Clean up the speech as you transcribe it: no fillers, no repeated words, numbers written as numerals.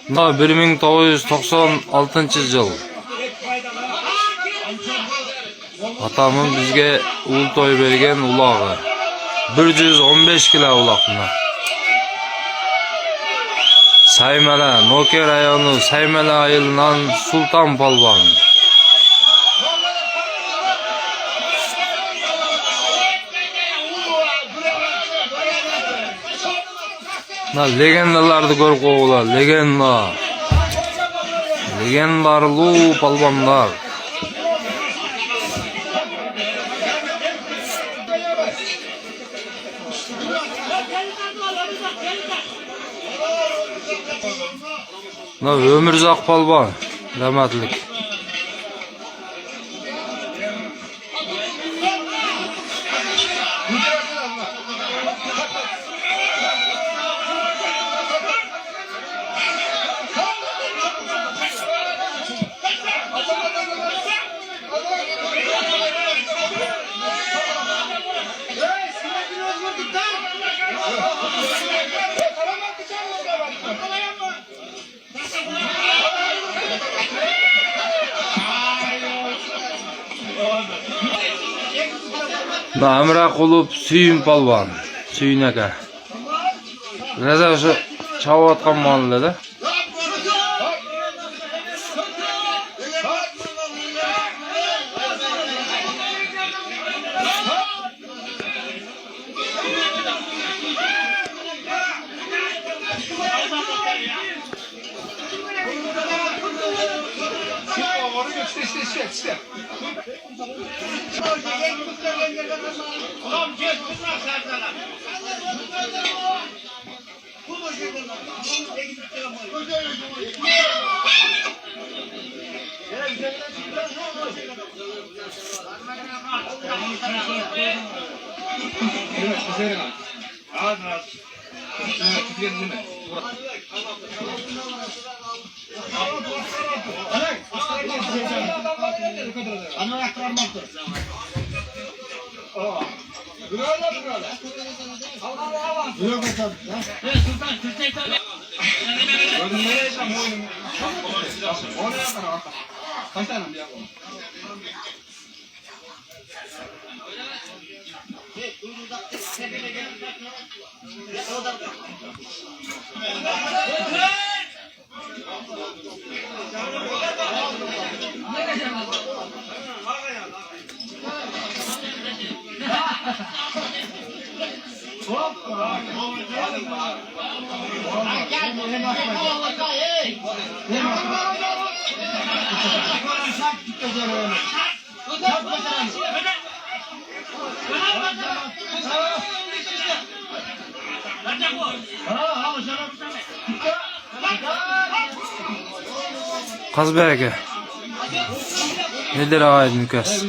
1996 yıl. Atamın bizge ul toy bergen ulağı. 115 kilo ulak buna. Saymala, Noke rayonu Saymala ayılından Sultan Palvan. Legendalardı görüp oğula, legenda. Legendarlı palvanlar. Ömürzak palvan, rahmetlik. Amra Kulub Süyün palvan, Süyün aka. Neden şu çavatkan mahallede? Kazberge. Nedir ağaydın Nükas?